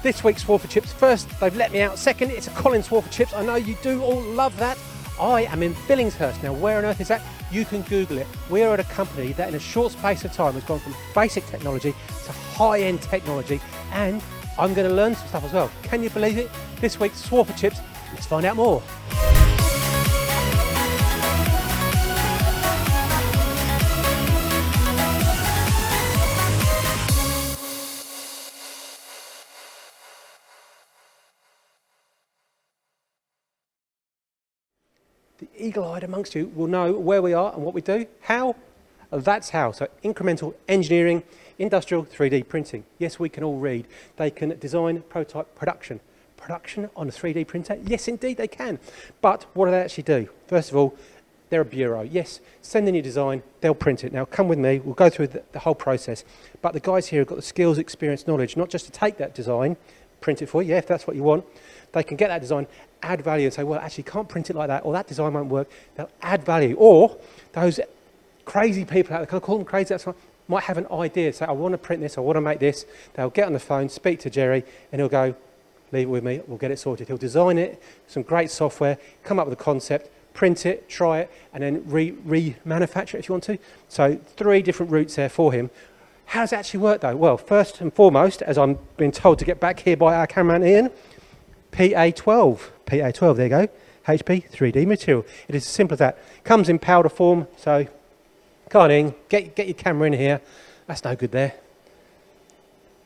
This week's Swarf and Chips. First, they've let me out. Second, it's a Colin Swarf and Chips. I know you do all love that. I am in Billingshurst. Now, where on earth is that? You can Google it. We are at a company that in a short space of time has gone from basic technology to high-end technology, and I'm going to learn some stuff as well. Can you believe it? This week's Swarf and Chips. Let's find out more. The eagle-eyed amongst you will know where we are and what we do. How? That's how. So incremental engineering, industrial 3D printing. Yes, we can all read. They can design, prototype, production. Production on a 3D printer? Yes, indeed they can. But what do they actually do? First of all, they're a bureau. Yes, send in your design, they'll print it. Now come with me, we'll go through the whole process. But the guys here have got the skills, experience, knowledge, not just to take that design, print it for you, yeah, if that's what you want. They can get that design, add value and say, well, actually can't print it like that, or that design won't work. They'll add value. Or those crazy people out there, can I call them crazy? That's right, might have an idea, say, I want to print this, I want to make this. They'll get on the phone, speak to Jerry, and he'll go, leave it with me, we'll get it sorted. He'll design it, some great software, come up with a concept, print it, try it, and then re-manufacture it if you want to. So 3 different routes there for him. How does it actually work though? Well, first and foremost, as I'm being told to get back here by our cameraman Ian, PA12, there you go, HP 3D material. It is as simple as that. Comes in powder form, so come on in, get your camera in here. That's no good there.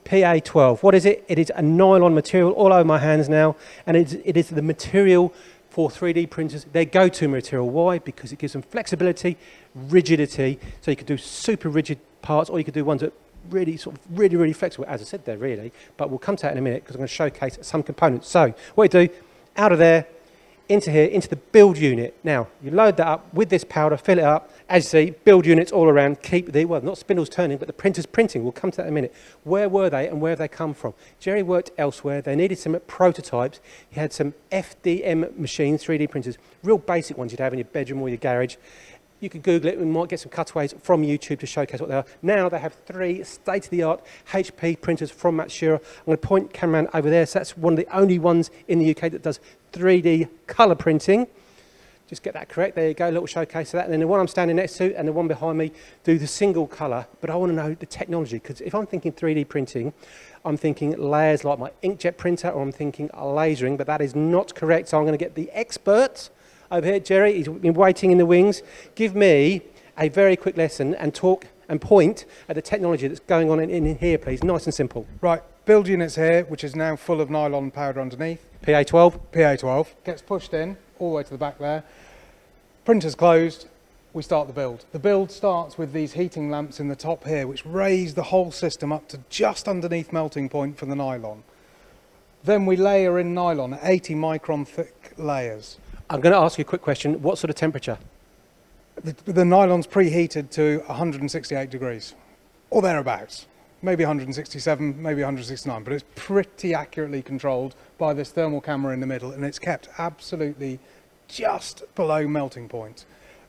PA12, what is it? It is a nylon material all over my hands now, and it is the material for 3D printers, their go-to material. Why? Because it gives them flexibility, rigidity, so you can do super rigid parts, or you could do ones that really flexible, as I said there really, but we'll come to that in a minute because I'm going to showcase some components. So what you do, out of there, into here, into the build unit. Now, you load that up with this powder, fill it up. As you see, build units all around, keep the, well, not spindles turning, but the printers printing. We'll come to that in a minute. Where were they and where have they come from? Jerry worked elsewhere. They needed some prototypes. He had some FDM machines, 3D printers, real basic ones you'd have in your bedroom or your garage. You can Google it, we might get some cutaways from YouTube to showcase what they are. Now they have 3 state-of-the-art HP printers from Matsuura. I'm going to point cameraman over there, so that's one of the only ones in the UK that does 3D colour printing. Just get that correct, there you go, a little showcase of that. And then the one I'm standing next to and the one behind me do the single colour, but I want to know the technology, because if I'm thinking 3D printing, I'm thinking layers like my inkjet printer, or I'm thinking lasering, but that is not correct, so I'm going to get the expert over here, Jerry, he's been waiting in the wings. Give me a very quick lesson and talk and point at the technology that's going on in here, please. Nice and simple. Right, build units here, which is now full of nylon powder underneath. PA12. PA12. Gets pushed in, all the way to the back there. Printer's closed, we start the build. The build starts with these heating lamps in the top here, which raise the whole system up to just underneath melting point for the nylon. Then we layer in nylon at 80 micron thick layers. I'm going to ask you a quick question. What sort of temperature? The nylon's preheated to 168 degrees, or thereabouts. Maybe 167, maybe 169, but it's pretty accurately controlled by this thermal camera in the middle, and it's kept absolutely just below melting point.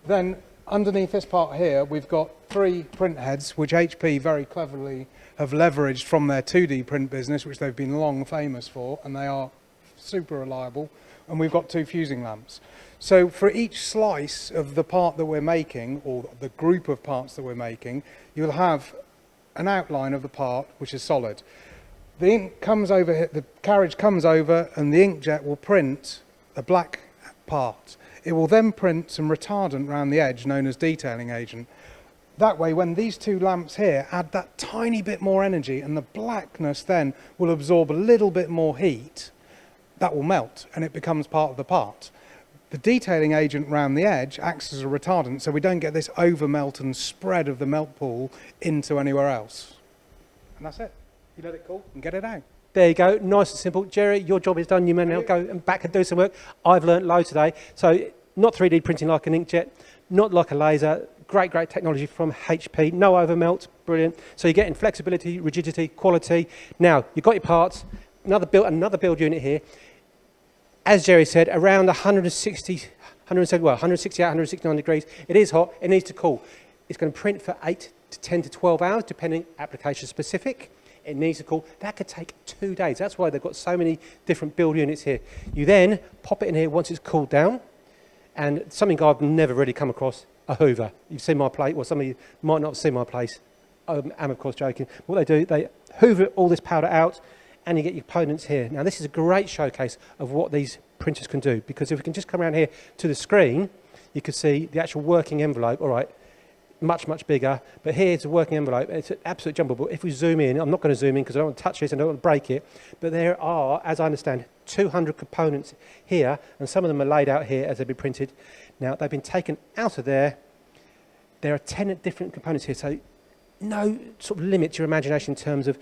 Then underneath this part here, we've got 3 print heads, which HP very cleverly have leveraged from their 2D print business, which they've been long famous for, and they are super reliable. And we've got 2 fusing lamps. So for each slice of the part that we're making, or the group of parts that we're making, you'll have an outline of the part which is solid. The ink comes over, the carriage comes over, and the inkjet will print a black part. It will then print some retardant around the edge known as detailing agent. That way, when these 2 lamps here add that tiny bit more energy, and the blackness then will absorb a little bit more heat, that will melt and it becomes part of the part. The detailing agent around the edge acts as a retardant, so we don't get this over melt and spread of the melt pool into anywhere else. And that's it. You let it cool and get it out. There you go, nice and simple. Jerry, your job is done. You may now go and back and do some work. I've learnt loads today. So not 3D printing like an inkjet, not like a laser. Great technology from HP. No over melt, brilliant. So you're getting flexibility, rigidity, quality. Now, you've got your parts. Another build unit here. As Jerry said, around 168, 169 degrees. It is hot, it needs to cool. It's going to print for 8 to 10 to 12 hours, depending application specific. it needs to cool. That could take 2 days. That's why they've got so many different build units here. You then pop it in here once it's cooled down, and something I've never really come across, a hoover. You've seen my place, well, some of you might not have seen my place. I'm of course joking. What they do, they hoover all this powder out, and you get your components here. Now this is a great showcase of what these printers can do, because if we can just come around here to the screen, you can see the actual working envelope. All right, much bigger, but here's a working envelope. It's an absolute jumble. But if we zoom in, I'm not going to zoom in because I don't want to touch this and I don't want to break it, but there are, as I understand, 200 components here, and some of them are laid out here as they've been printed. Now they've been taken out of there. There are 10 different components here, so no sort of limit to your imagination in terms of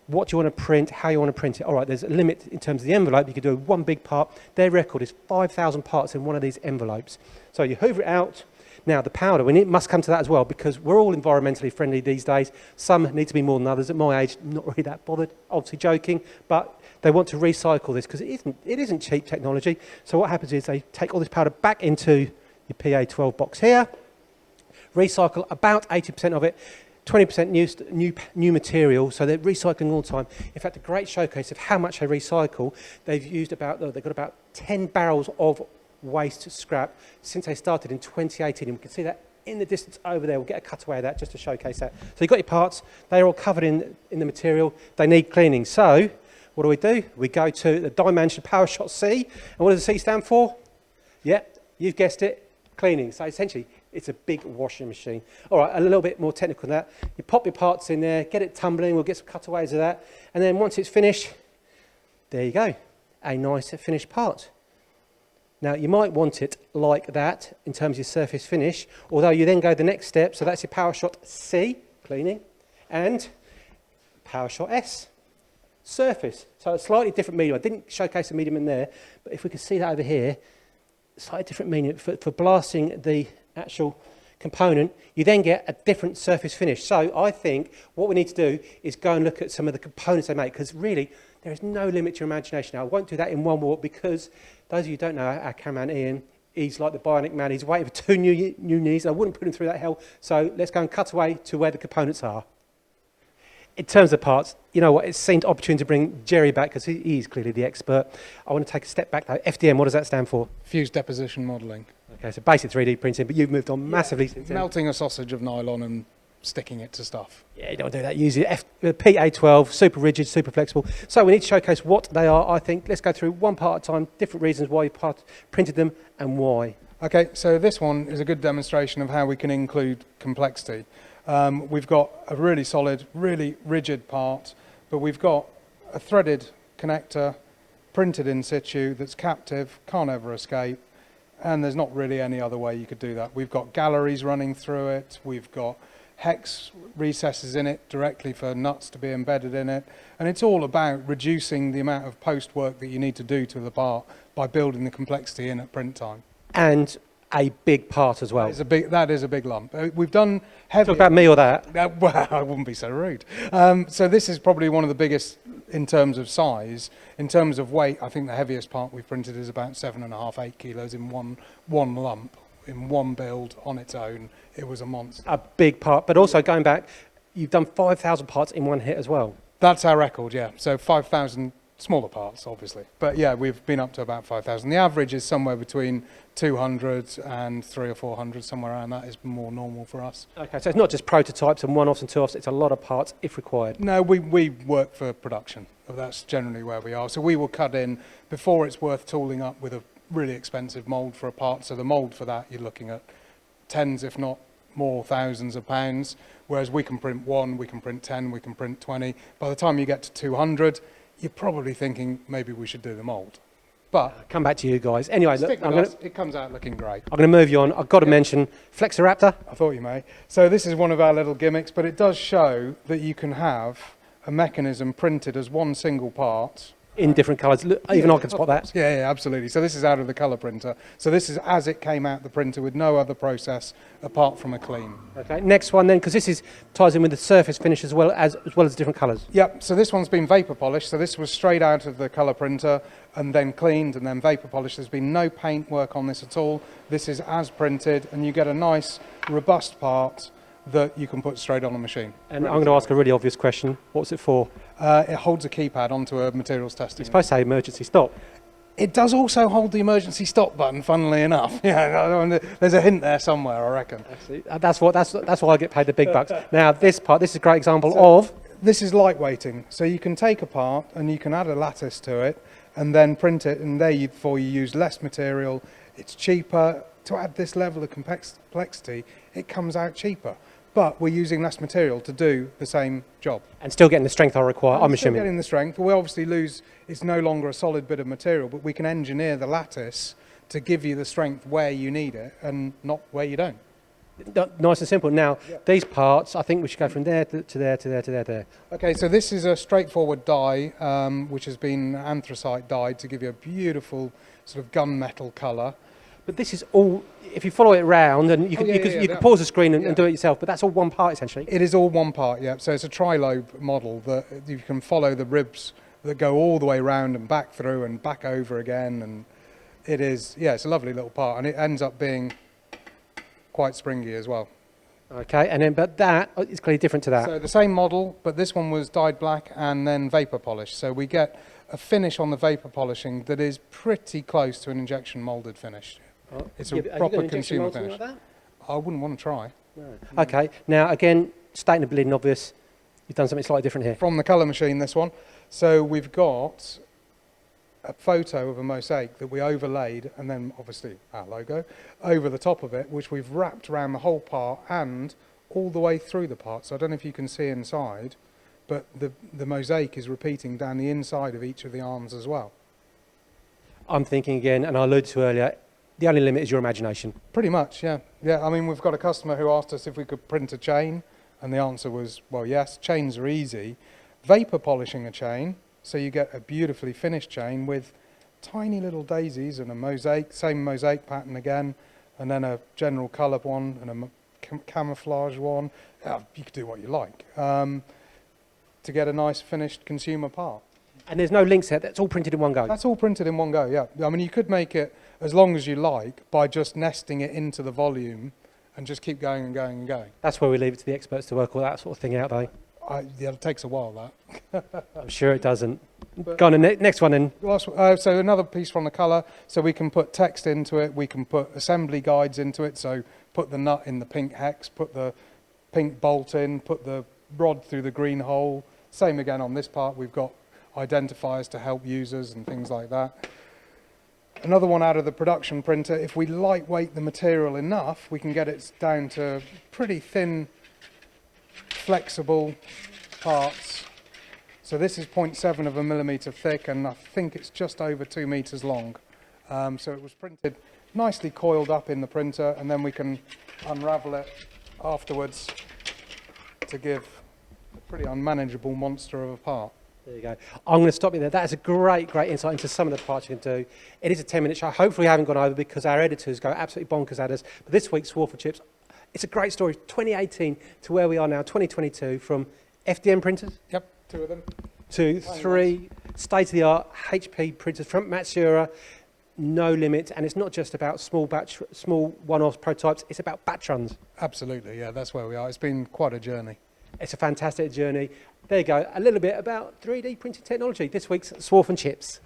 what you want to print, how you want to print it. All right, there's a limit in terms of the envelope. You could do one big part. Their record is 5,000 parts in one of these envelopes. So you hoover it out. Now the powder, it must come to that as well, because we're all environmentally friendly these days. Some need to be more than others. At my age, not really that bothered, obviously joking, but they want to recycle this because it isn't cheap technology. So what happens is they take all this powder back into your PA12 box here, recycle about 80% of it, 20% new material, so they're recycling all the time. In fact, a great showcase of how much they recycle. They've got about 10 barrels of waste scrap since they started in 2018, and we can see that in the distance over there. We'll get a cutaway of that just to showcase that. So you've got your parts, they're all covered in the material, they need cleaning. So what do? We go to the DyeMansion PowerShot C, and what does the C stand for? Yeah, you've guessed it, cleaning. So essentially, it's a big washing machine. All right, a little bit more technical than that. You pop your parts in there, get it tumbling, we'll get some cutaways of that, and then once it's finished, there you go, a nice finished part. Now, you might want it like that in terms of your surface finish, although you then go the next step, so that's your PowerShot C, cleaning, and PowerShot S, surface. So a slightly different medium. I didn't showcase the medium in there, but if we can see that over here, slightly different medium for blasting the actual component, you then get a different surface finish. So I think what we need to do is go and look at some of the components they make, because really there is no limit to your imagination. Now, I won't do that in one walk, because those of you who don't know, our cameraman Ian, he's like the bionic man. He's waiting for 2 new knees. I wouldn't put him through that hell. So let's go and cut away to where the components are. In terms of parts, you know what, it seemed opportune to bring Jerry back because he's clearly the expert. I want to take a step back though. FDM, what does that stand for? Fused deposition modelling. Okay, so basic 3D printing, but you've moved on massively since then. Melting a sausage of nylon and sticking it to stuff. Yeah, you don't do that. Use it. PA12, super rigid, super flexible. So we need to showcase what they are, I think. Let's go through one part at a time, different reasons why you printed them and why. Okay, so this one is a good demonstration of how we can include complexity. We've got a really solid, really rigid part, but we've got a threaded connector printed in situ that's captive, can't ever escape, and there's not really any other way you could do that. We've got galleries running through it, we've got hex recesses in it directly for nuts to be embedded in it, and it's all about reducing the amount of post work that you need to do to the part by building the complexity in at print time. And a big part as well. That is a big lump. We've done heavy. Talk about me or that. Well, I wouldn't be so rude. So this is probably one of the biggest in terms of size. In terms of weight, I think the heaviest part we've printed is about 7.5, 8 kilos in one lump, in one build on its own. It was a monster. A big part, but also going back, you've done 5,000 parts in one hit as well. That's our record, yeah. So 5,000 smaller parts, obviously. But yeah, we've been up to about 5,000. The average is somewhere between 200 and 300 or 400, somewhere around that is more normal for us. Okay, so it's not just prototypes and one-offs and two-offs, it's a lot of parts if required. No, we work for production. That's generally where we are. So we will cut in before it's worth tooling up with a really expensive mould for a part. So the mould for that, you're looking at tens, if not more, thousands of pounds. Whereas we can print 1, we can print 10, we can print 20. By the time you get to 200, you're probably thinking maybe we should do the mould. But come back to you guys. Anyway, look, it comes out looking great. I'm going to move you on. I've got to mention Flexoraptor. I thought you may. So this is one of our little gimmicks, but it does show that you can have a mechanism printed as one single part. In different colours. Look, even I can spot that. Yeah, absolutely. So this is out of the colour printer. So this is as it came out the printer with no other process apart from a clean. Okay, next one then, because this ties in with the surface finish as well as different colours. Yep, so this one's been vapour polished. So this was straight out of the colour printer and then cleaned and then vapour polished. There's been no paint work on this at all. This is as printed and you get a nice robust part that you can put straight on a machine. And I'm going to ask a really obvious question. What's it for? It holds a keypad onto a materials testing. It's supposed to say emergency stop. It does also hold the emergency stop button, funnily enough. Yeah, there's a hint there somewhere, I reckon. That's why I get paid the big bucks. Now, this is a great example of... This is lightweighting. So you can take a part and you can add a lattice to it and then print it, and therefore you use less material. It's cheaper. To add this level of complexity, it comes out cheaper. But we're using less material to do the same job. And still getting the strength I require, I'm assuming. Still getting the strength. We obviously lose, it's no longer a solid bit of material, but we can engineer the lattice to give you the strength where you need it and not where you don't. Nice and simple. Now, these parts, I think we should go from there to there to there to there. Okay, so this is a straightforward dye, which has been anthracite dyed to give you a beautiful sort of gunmetal colour. But this is all, if you follow it round, and you can pause the screen and do it yourself, but that's all one part essentially. It is all one part, yeah. So it's a tri-lobe model that you can follow the ribs that go all the way round and back through and back over again, and it is, yeah, it's a lovely little part, and it ends up being quite springy as well. Okay, and then, but that is clearly different to that. So the same model, but this one was dyed black and then vapor polished. So we get a finish on the vapor polishing that is pretty close to an injection molded finish. Oh, it's a proper consumer finish. Like that? I wouldn't want to try. No. Okay, now again, stating a bleeding obvious, you've done something slightly different here. From the colour machine, this one. So we've got a photo of a mosaic that we overlaid, and then obviously our logo, over the top of it, which we've wrapped around the whole part and all the way through the part. So I don't know if you can see inside, but the mosaic is repeating down the inside of each of the arms as well. I'm thinking again, and I alluded to earlier, the only limit is your imagination. Pretty much, yeah. Yeah, I mean, we've got a customer who asked us if we could print a chain, and the answer was, well, yes, chains are easy. Vapor polishing a chain, so you get a beautifully finished chain with tiny little daisies and a mosaic, same mosaic pattern again, and then a general colour one and a camouflage one. You could do what you like to get a nice finished consumer part. And there's no links there, that's all printed in one go? That's all printed in one go, yeah. I mean, you could make it as long as you like by just nesting it into the volume and just keep going and going and going. That's where we leave it to the experts to work all that sort of thing out, though. Yeah, it takes a while, that. I'm sure it doesn't. Go on, the next one then. So another piece from the colour, so we can put text into it, we can put assembly guides into it, so put the nut in the pink hex, put the pink bolt in, put the rod through the green hole. Same again on this part, we've got identifiers to help users and things like that. Another one out of the production printer, if we lightweight the material enough, we can get it down to pretty thin, flexible parts. So this is 0.7 of a millimetre thick, and I think it's just over 2 metres long. So it was printed nicely coiled up in the printer, and then we can unravel it afterwards to give a pretty unmanageable monster of a part. There you go. I'm going to stop you there. That is a great insight into some of the parts you can do. It is a 10-minute show. Hopefully we haven't gone over because our editors go absolutely bonkers at us. But this week's Swarf and Chips, it's a great story. 2018 to where we are now, 2022, from FDM printers. Yep, 2 of them. To 3 state-of-the-art HP printers from Matsuura. No limit, and it's not just about small one-off prototypes. It's about batch runs. Absolutely, yeah. That's where we are. It's been quite a journey. It's a fantastic journey. There you go. A little bit about 3D printing technology. This week's Swarf and Chips.